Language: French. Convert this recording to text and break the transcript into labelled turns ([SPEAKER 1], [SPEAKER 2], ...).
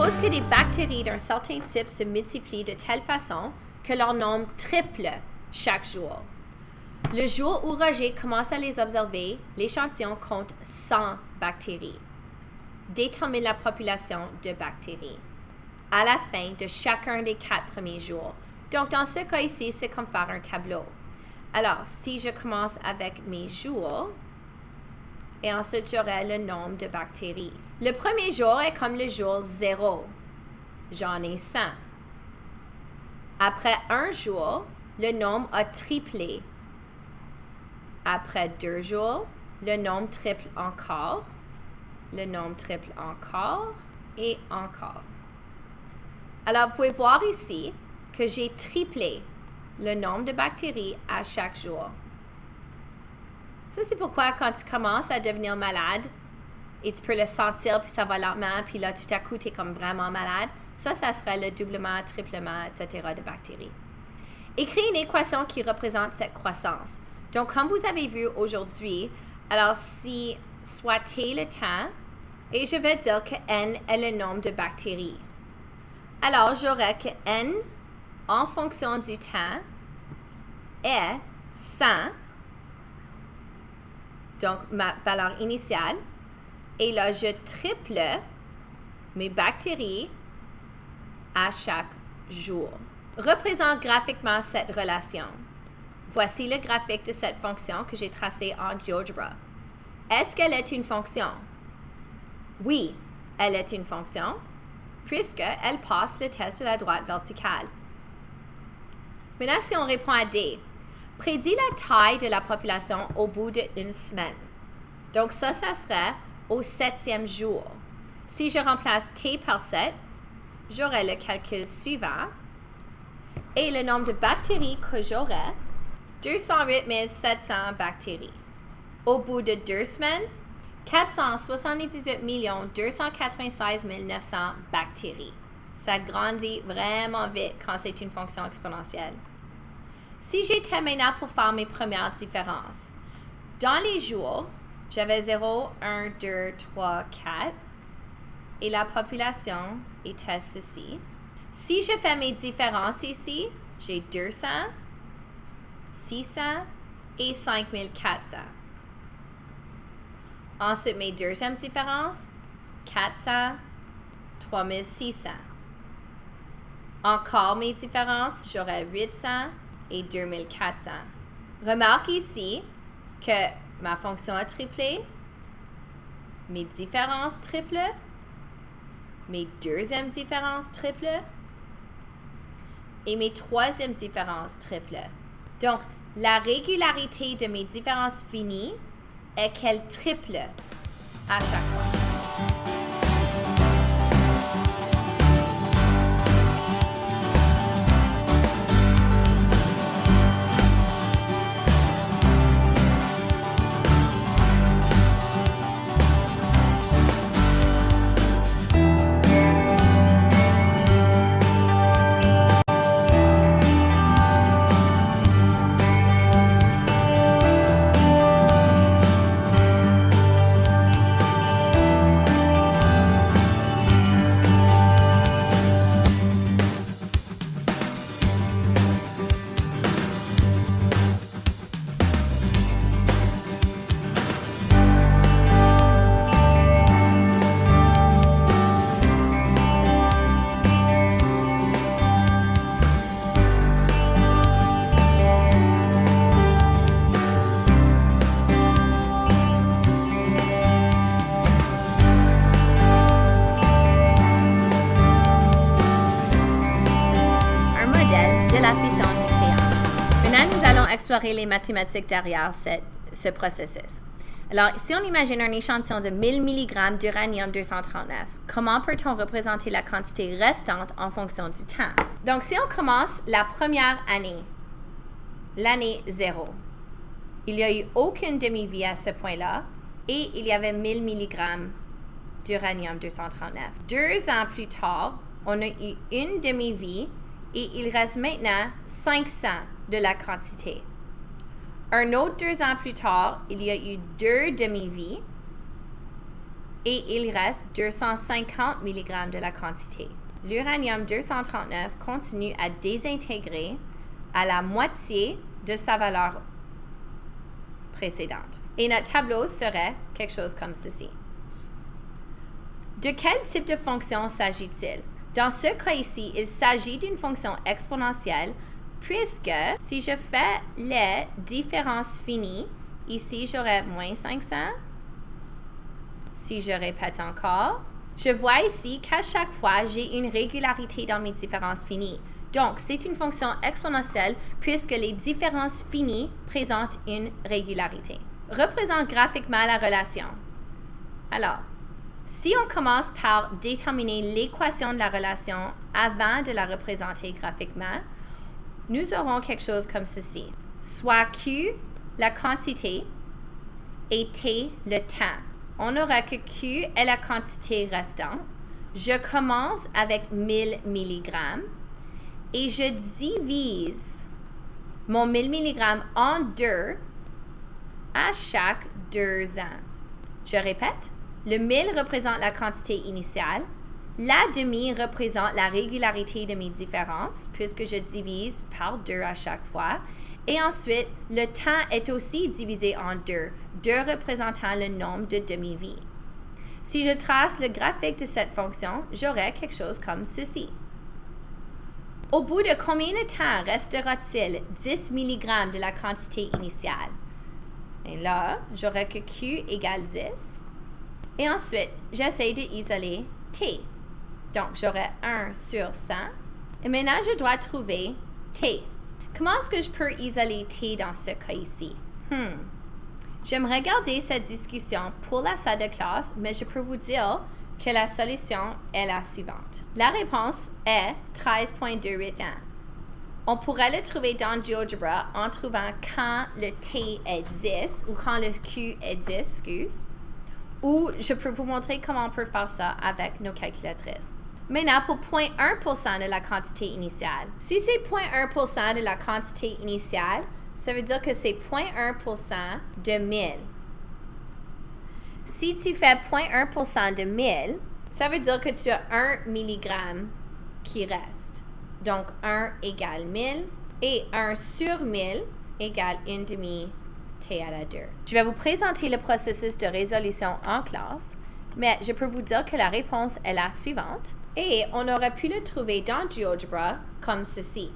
[SPEAKER 1] suppose que des bactéries d'un certain type se multiplient de telle façon que leur nombre triple chaque jour. Le jour où Roger commence à les observer, l'échantillon compte 100 bactéries. Détermine la population de bactéries à la fin de chacun des 4 premiers jours. Donc, dans ce cas ici, c'est comme faire un tableau. Alors, si je commence avec mes jours, et ensuite j'aurai le nombre de bactéries. Le premier jour est comme le jour 0. J'en ai 100. Après un jour, le nombre a triplé. Après 2 jours, le nombre triple encore. Le nombre triple encore et encore. Alors, vous pouvez voir ici que j'ai triplé le nombre de bactéries à chaque jour. Ça, c'est pourquoi quand tu commences à devenir malade, et tu peux le sentir, puis ça va lentement, puis là, tout à coup, tu es comme vraiment malade, ça serait le doublement, triplement, etc. de bactéries. Écris une équation qui représente cette croissance. Donc, comme vous avez vu aujourd'hui, alors si soit T le temps, et je vais dire que N est le nombre de bactéries. Alors, j'aurai que N, en fonction du temps, est 100, donc ma valeur initiale, et là, je triple mes bactéries à chaque jour. Représente graphiquement cette relation. Voici le graphique de cette fonction que j'ai tracée en GeoGebra. Est-ce qu'elle est une fonction? Oui, elle est une fonction, puisqu'elle passe le test de la droite verticale. Maintenant, si on répond à D, prédis la taille de la population au bout d'une semaine. Donc ça serait au 7e jour. Si je remplace T par 7, j'aurai le calcul suivant. Et le nombre de bactéries que j'aurai, 208 700 bactéries. Au bout de 2 semaines, 478 296 900 bactéries. Ça grandit vraiment vite quand c'est une fonction exponentielle. Si j'étais maintenant pour faire mes premières différences, dans les jours, j'avais 0, 1, 2, 3, 4 et la population était ceci. Si je fais mes différences ici, j'ai 200, 600 et 5400. Ensuite, mes deuxièmes différences, 400, 3600. Encore mes différences, j'aurai 800 et 2400. Remarque ici que ma fonction a triplé, mes différences triplent, mes deuxièmes différences triplent et mes troisièmes différences triplent. Donc, la régularité de mes différences finies est qu'elles triplent à chaque fois. Explorer les mathématiques derrière ce processus. Alors, si on imagine un échantillon de 1000 mg d'uranium-239, comment peut-on représenter la quantité restante en fonction du temps? Donc, si on commence la première année, l'année 0, il n'y a eu aucune demi-vie à ce point-là et il y avait 1000 mg d'uranium-239. 2 ans plus tard, on a eu une demi-vie et il reste maintenant 500 de la quantité. Un autre 2 ans plus tard, il y a eu 2 demi-vies et il reste 250 mg de la quantité. L'uranium-239 continue à désintégrer à la moitié de sa valeur précédente. Et notre tableau serait quelque chose comme ceci. De quel type de fonction s'agit-il? Dans ce cas ici, il s'agit d'une fonction exponentielle puisque si je fais les différences finies, ici j'aurai moins 500. Si je répète encore, je vois ici qu'à chaque fois, j'ai une régularité dans mes différences finies. Donc, c'est une fonction exponentielle puisque les différences finies présentent une régularité. Représente graphiquement la relation. Alors, si on commence par déterminer l'équation de la relation avant de la représenter graphiquement, nous aurons quelque chose comme ceci. Soit Q, la quantité, et T, le temps. On aura que Q est la quantité restante. Je commence avec 1000 mg et je divise mon 1000 mg en 2 à chaque 2 ans. Je répète, le 1000 représente la quantité initiale, la demi représente la régularité de mes différences puisque je divise par 2 à chaque fois. Et ensuite, le temps est aussi divisé en 2 représentant le nombre de demi-vies. Si je trace le graphique de cette fonction, j'aurai quelque chose comme ceci. Au bout de combien de temps restera-t-il 10 mg de la quantité initiale? Et là, j'aurai que Q égale 10. Et ensuite, j'essaie d'isoler T. Donc, j'aurai 1 sur 100. Et maintenant, je dois trouver T. Comment est-ce que je peux isoler T dans ce cas ici? J'aimerais garder cette discussion pour la salle de classe, mais je peux vous dire que la solution est la suivante. La réponse est 13,281. On pourrait le trouver dans GeoGebra en trouvant quand le T est 10 ou quand le Q est 10, ou je peux vous montrer comment on peut faire ça avec nos calculatrices. Maintenant, pour 0,1% de la quantité initiale. Si c'est 0,1% de la quantité initiale, ça veut dire que c'est 0,1% de 1000. Si tu fais 0,1% de 1000, ça veut dire que tu as 1 mg qui reste. Donc, 1 égale 1000 et 1 sur 1000 égale 1 demi T à la 2. Je vais vous présenter le processus de résolution en classe, mais je peux vous dire que la réponse est la suivante et on aurait pu le trouver dans GeoGebra comme ceci.